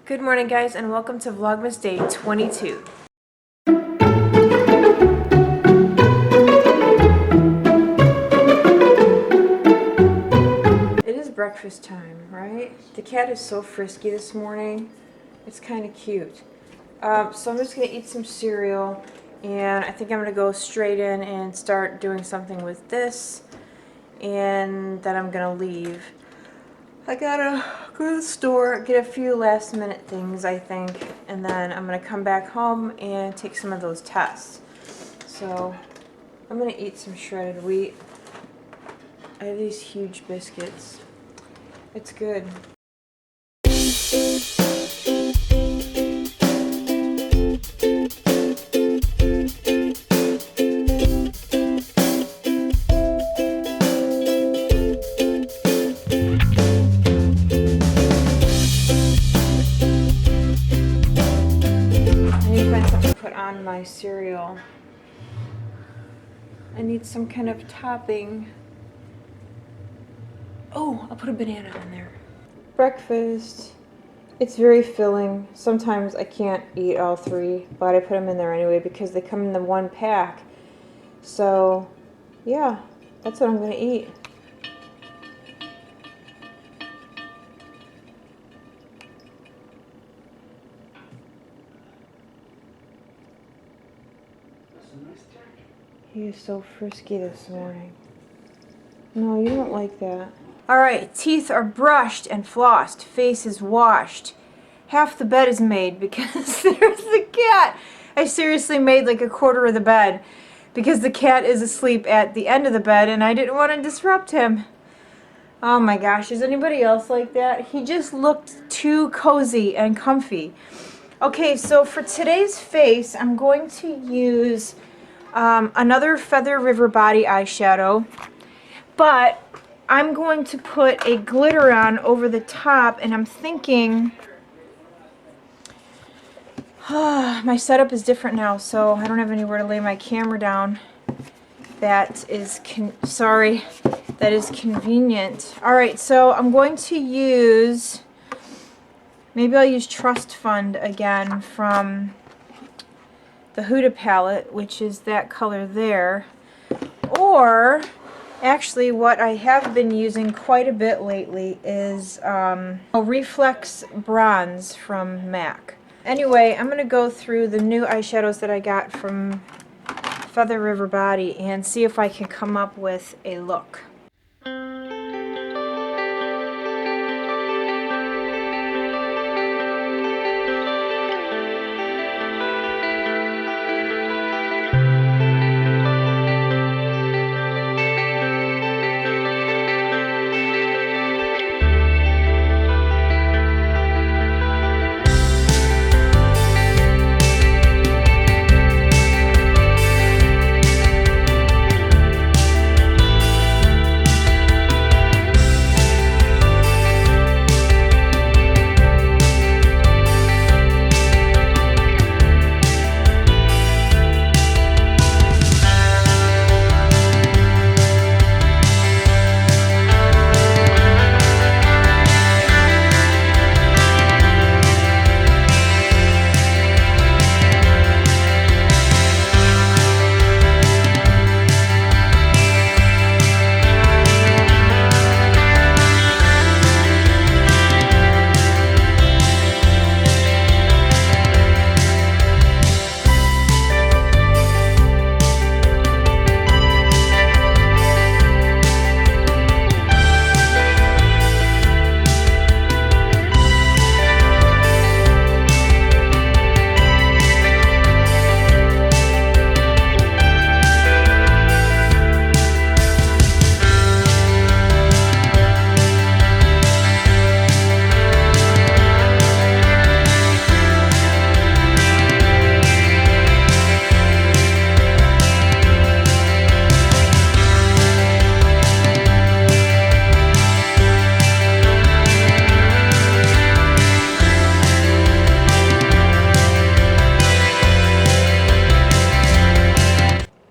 Good morning, guys, and welcome to Vlogmas Day 22. It is breakfast time, right? The cat is so frisky this morning. It's kind of cute. So I'm just going to eat some cereal, and I think I'm going to go straight in and start doing something with this, and then I'm going to leave. I gotta go to the store, get a few last minute things, I think, and then I'm gonna come back home and take some of those tests. So I'm gonna eat some shredded wheat. I have these huge biscuits. It's good. On my cereal. I need some kind of topping. Oh, I'll put a banana in there. Breakfast. It's very filling. Sometimes I can't eat all three, but I put them in there anyway because they come in the one pack. So, yeah, that's what I'm going to eat. He is so frisky this morning. No, you don't like that. Alright, teeth are brushed and flossed. Face is washed. Half the bed is made because there's the cat. I seriously made like a quarter of the bed because the cat is asleep at the end of the bed and I didn't want to disrupt him. Oh my gosh, is anybody else like that? He just looked too cozy and comfy. Okay, so for today's face, I'm going to use another Feather River Body eyeshadow, but I'm going to put a glitter on over the top, and I'm thinking, my setup is different now, so I don't have anywhere to lay my camera down. That is that is convenient. Alright, so I'm going to use, maybe I'll use Trust Fund again from the Huda palette, which is that color there, or actually what I have been using quite a bit lately is a Reflex Bronze from MAC. Anyway, I'm going to go through the new eyeshadows that I got from Feather River Body and see if I can come up with a look.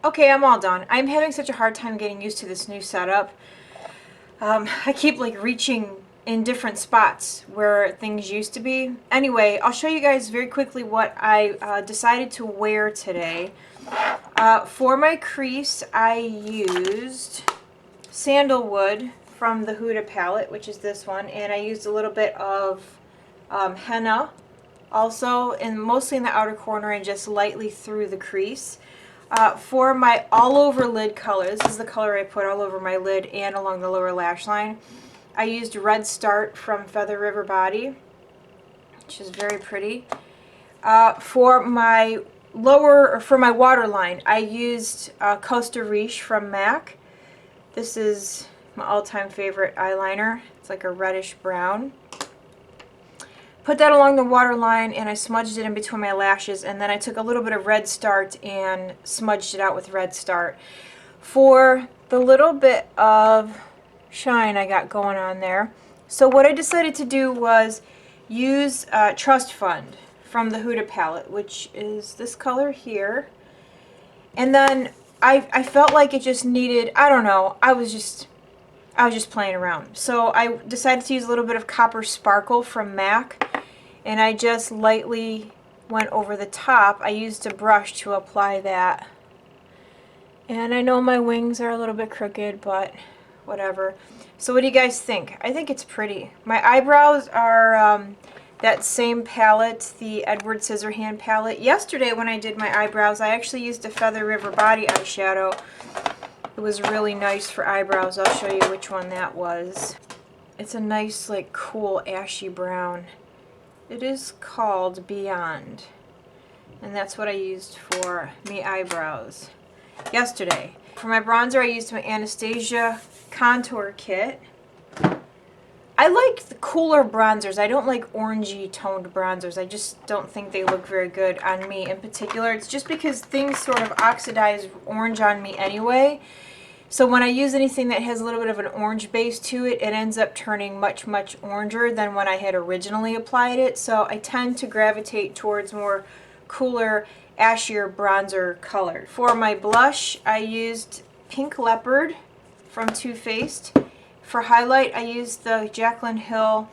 Okay, I'm all done. I'm having such a hard time getting used to this new setup. I keep like reaching in different spots where things used to be. Anyway, I'll show you guys very quickly what I decided to wear today. For my crease, I used Sandalwood from the Huda palette, which is this one, and I used a little bit of henna also, and mostly in the outer corner and just lightly through the crease. For my all over lid color, this is the color I put all over my lid and along the lower lash line, I used Red Start from Feather River Body, which is very pretty. For my waterline, I used Costa Riche from MAC. This is my all-time favorite eyeliner. It's like a reddish brown. Put that along the waterline and I smudged it in between my lashes, and then I took a little bit of Red Start and smudged it out with Red Start. For the little bit of shine I got going on there, so what I decided to do was use Trust Fund from the Huda palette, which is this color here. And then I felt like it just needed, I don't know, I was just playing around. So I decided to use a little bit of Copper Sparkle from MAC, and I just lightly went over the top. I used a brush to apply that. And I know my wings are a little bit crooked, but whatever. So what do you guys think? I think it's pretty. My eyebrows are that same palette, the Edward Scissorhand palette. Yesterday when I did my eyebrows, I actually used a Feather River Body eyeshadow. It was really nice for eyebrows. I'll show you which one that was. It's a nice, like, cool ashy brown. It is called Beyond. And that's what I used for me eyebrows yesterday. For my bronzer, I used my Anastasia contour kit. I like the cooler bronzers. I don't like orangey toned bronzers. I just don't think they look very good on me in particular. It's just because things sort of oxidize orange on me anyway. So when I use anything that has a little bit of an orange base to it, it ends up turning much, much oranger than when I had originally applied it. So I tend to gravitate towards more cooler, ashier bronzer color. For my blush, I used Pink Leopard from Too Faced. For highlight, I used the Jaclyn Hill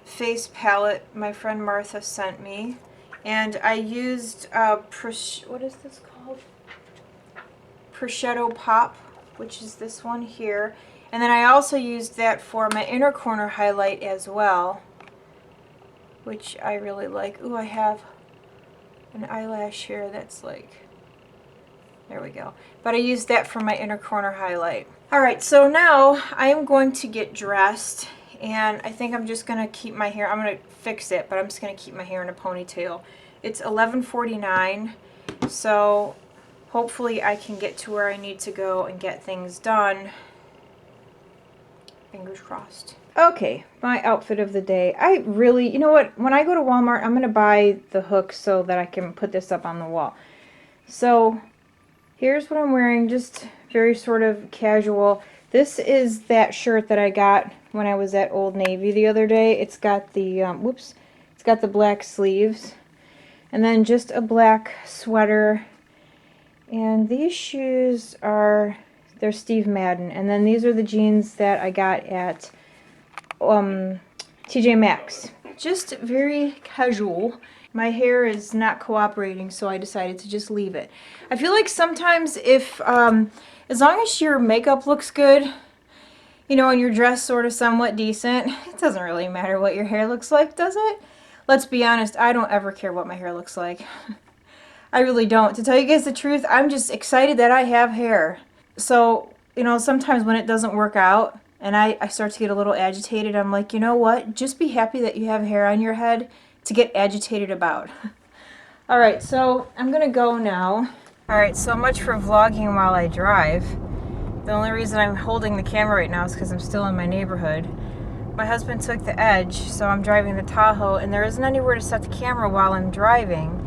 face palette my friend Martha sent me. And I used, what is this called? Prosciutto Pop, which is this one here. And then I also used that for my inner corner highlight as well, which I really like. Ooh, I have an eyelash here that's like, there we go. But I used that for my inner corner highlight. Alright, so now I am going to get dressed, and I think I'm just going to keep my hair, I'm going to fix it, but I'm just going to keep my hair in a ponytail. It's 11:49, so hopefully I can get to where I need to go and get things done. Fingers crossed. Okay, my outfit of the day. I really, you know what, when I go to Walmart, I'm going to buy the hook so that I can put this up on the wall. So here's what I'm wearing, just very sort of casual. This is that shirt that I got when I was at Old Navy the other day. It's got the, it's got the black sleeves. And then just a black sweater. And these shoes are, they're Steve Madden. And then these are the jeans that I got at TJ Maxx. Just very casual. My hair is not cooperating, so I decided to just leave it. I feel like sometimes if, as long as your makeup looks good, you know, and your dress sort of somewhat decent, it doesn't really matter what your hair looks like, does it? Let's be honest, I don't ever care what my hair looks like. I really don't. To tell you guys the truth, I'm just excited that I have hair. So, you know, sometimes when it doesn't work out and I start to get a little agitated, I'm like, you know what? Just be happy that you have hair on your head to get agitated about. Alright, so I'm gonna go now. Alright, so much for vlogging while I drive. The only reason I'm holding the camera right now is because I'm still in my neighborhood. My husband took the Edge, so I'm driving the Tahoe, and there isn't anywhere to set the camera while I'm driving.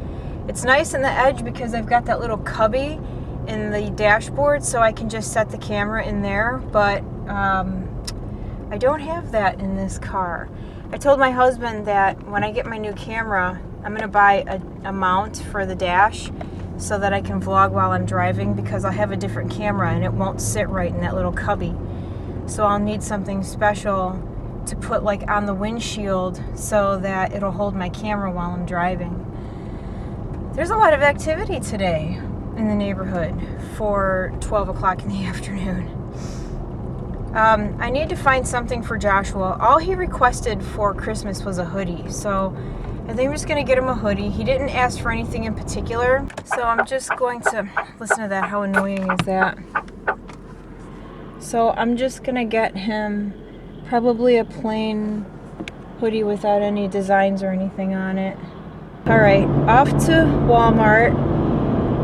It's nice in the Edge because I've got that little cubby in the dashboard, so I can just set the camera in there, but I don't have that in this car. I told my husband that when I get my new camera, I'm going to buy a mount for the dash so that I can vlog while I'm driving, because I'll have a different camera and it won't sit right in that little cubby. So I'll need something special to put like on the windshield so that it'll hold my camera while I'm driving. There's a lot of activity today in the neighborhood for 12 o'clock in the afternoon. I need to find something for Joshua. All he requested for Christmas was a hoodie, so I think I'm just going to get him a hoodie. He didn't ask for anything in particular, so I'm just going to listen to that. How annoying is that? So I'm just going to get him probably a plain hoodie without any designs or anything on it. All right, off to Walmart.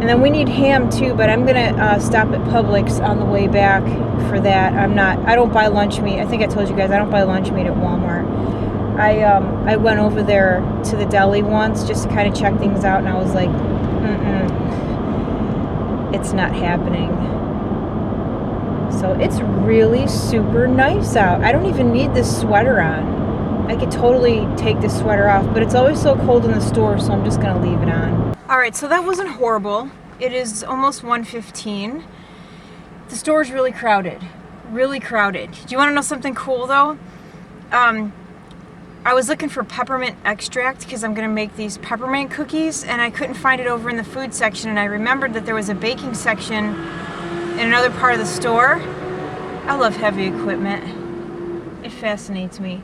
And then we need ham too, but I'm gonna stop at Publix on the way back for that. I don't buy lunch meat. I think I told you guys I don't buy lunch meat at Walmart. I went over there to the deli once just to kind of check things out, and I was like, it's not happening. So it's really super nice out. I don't even need this sweater on. I could totally take this sweater off, but it's always so cold in the store, so I'm just gonna leave it on. All right, so that wasn't horrible. It is almost 1:15. The store is really crowded, really crowded. Do you want to know something cool though? I was looking for peppermint extract because I'm gonna make these peppermint cookies, and I couldn't find it over in the food section, and I remembered that there was a baking section in another part of the store. I love heavy equipment. It fascinates me.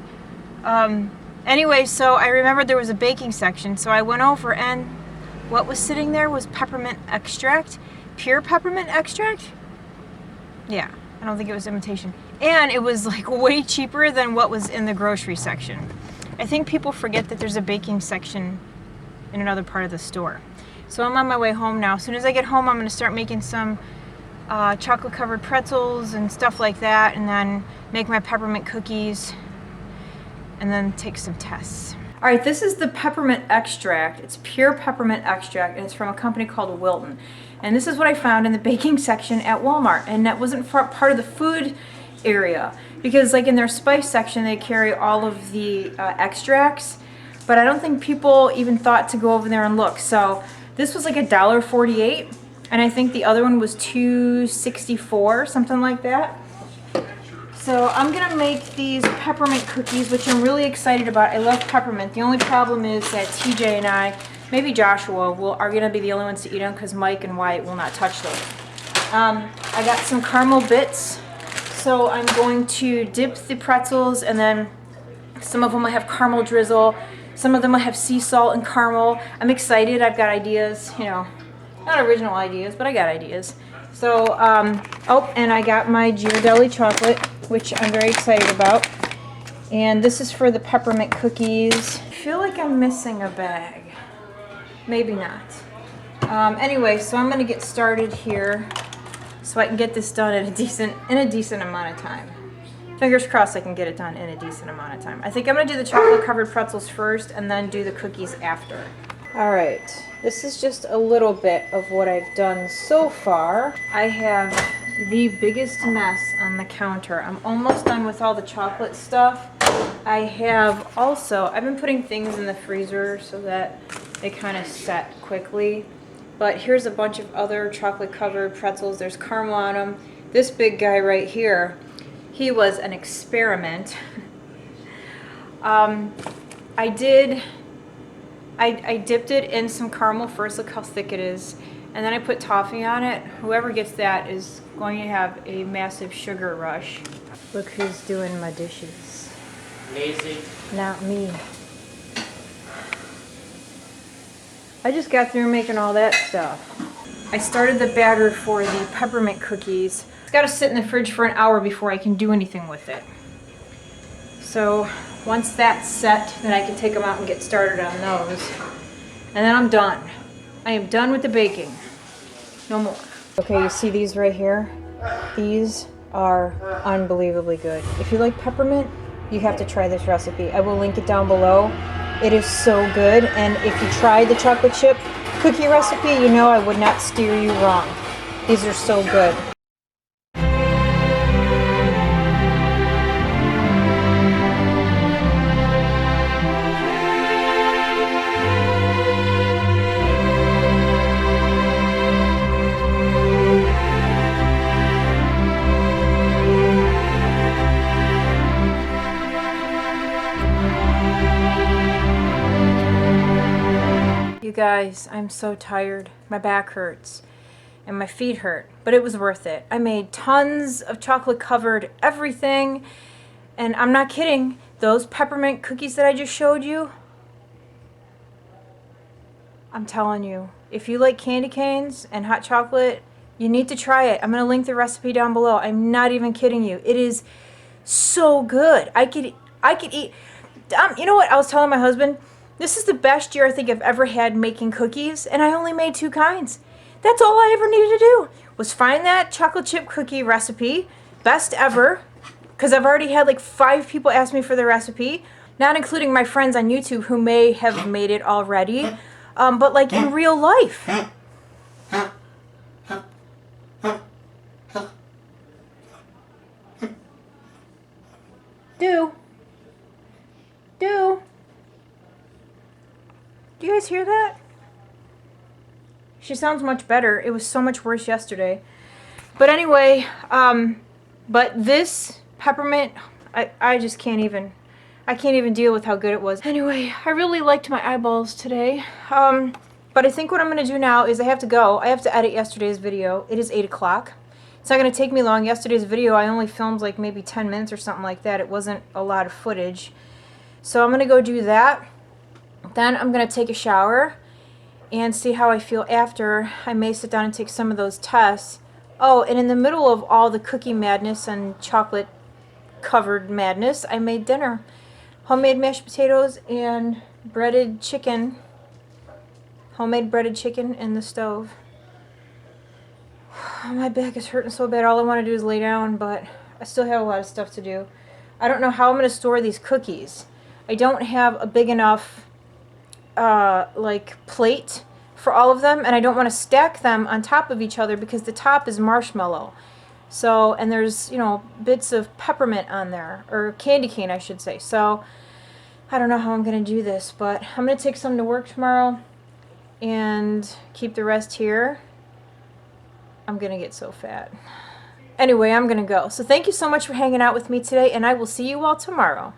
Anyway, so I remembered there was a baking section, so I went over, and what was sitting there was peppermint extract, pure peppermint extract. Yeah, I don't think it was imitation. And it was like way cheaper than what was in the grocery section. I think people forget that there's a baking section in another part of the store. So I'm on my way home now. As soon as I get home, I'm gonna start making some chocolate covered pretzels and stuff like that, and then make my peppermint cookies, and then take some tests. All right, this is the peppermint extract. It's pure peppermint extract, and it's from a company called Wilton. And this is what I found in the baking section at Walmart, and that wasn't part of the food area, because like in their spice section, they carry all of the extracts, but I don't think people even thought to go over there and look. So this was like $1.48, and I think the other one was $2.64, something like that. So I'm gonna make these peppermint cookies, which I'm really excited about. I love peppermint. The only problem is that TJ and I, maybe Joshua, are gonna be the only ones to eat them because Mike and Wyatt will not touch them. I got some caramel bits, so I'm going to dip the pretzels, and then some of them will have caramel drizzle. Some of them will have sea salt and caramel. I'm excited. I've got ideas, you know, not original ideas, but I got ideas. So, oh, and I got my Ghirardelli chocolate, which I'm very excited about. And this is for the peppermint cookies. I feel like I'm missing a bag. Maybe not. Anyway, so I'm gonna get started here so I can get this done in a decent amount of time. Fingers crossed I can get it done in a decent amount of time. I think I'm gonna do the chocolate covered pretzels first and then do the cookies after. All right, this is just a little bit of what I've done so far. I have the biggest mess on the counter. I'm almost done with all the chocolate stuff. I have also, I've been putting things in the freezer so that they kind of set quickly. But here's a bunch of other chocolate covered pretzels. There's caramel on them. This big guy right here, he was an experiment. I dipped it in some caramel first. Look how thick it is. And then I put toffee on it. Whoever gets that is going to have a massive sugar rush. Look who's doing my dishes. Lazy. Not me. I just got through making all that stuff. I started the batter for the peppermint cookies. It's got to sit in the fridge for an hour before I can do anything with it. So once that's set, then I can take them out and get started on those. And then I'm done. I am done with the baking. No more. Okay, you see these right here? These are unbelievably good. If you like peppermint, you have to try this recipe. I will link it down below. It is so good, and if you tried the chocolate chip cookie recipe, you know I would not steer you wrong. These are so good. guys, I'm so tired. My back hurts and my feet hurt, but it was worth it. I made tons of chocolate covered everything, and I'm not kidding. Those peppermint cookies that I just showed you, I'm telling you, if you like candy canes and hot chocolate, you need to try it. I'm going to link the recipe down below. I'm not even kidding you. It is so good. I could eat. You know what? I was telling my husband, this is the best year I think I've ever had making cookies, and I only made 2 kinds. That's all I ever needed to do was find that chocolate chip cookie recipe, best ever, because I've already had like 5 people ask me for the recipe, not including my friends on YouTube who may have made it already, but like in real life. Do you guys hear that? She sounds much better. It was so much worse yesterday. But anyway, but this peppermint, I just can't even, I can't even deal with how good it was. Anyway, I really liked my eyeballs today. But I think what I'm going to do now is I have to go. I have to edit yesterday's video. It is 8 o'clock. It's not going to take me long. Yesterday's video, I only filmed like maybe 10 minutes or something like that. It wasn't a lot of footage. So I'm going to go do that. Then I'm going to take a shower and see how I feel after. I may sit down and take some of those tests. Oh, and in the middle of all the cookie madness and chocolate covered madness, I made dinner. Homemade mashed potatoes and breaded chicken. Homemade breaded chicken in the stove. Oh, my back is hurting so bad. All I want to do is lay down, but I still have a lot of stuff to do. I don't know how I'm going to store these cookies. I don't have a big enough like plate for all of them, and I don't want to stack them on top of each other because the top is marshmallow. So, and there's, you know, bits of peppermint on there, or candy cane I should say. So I don't know how I'm going to do this, but I'm going to take some to work tomorrow and keep the rest here. I'm going to get so fat. Anyway, I'm going to go. So thank you so much for hanging out with me today, and I will see you all tomorrow.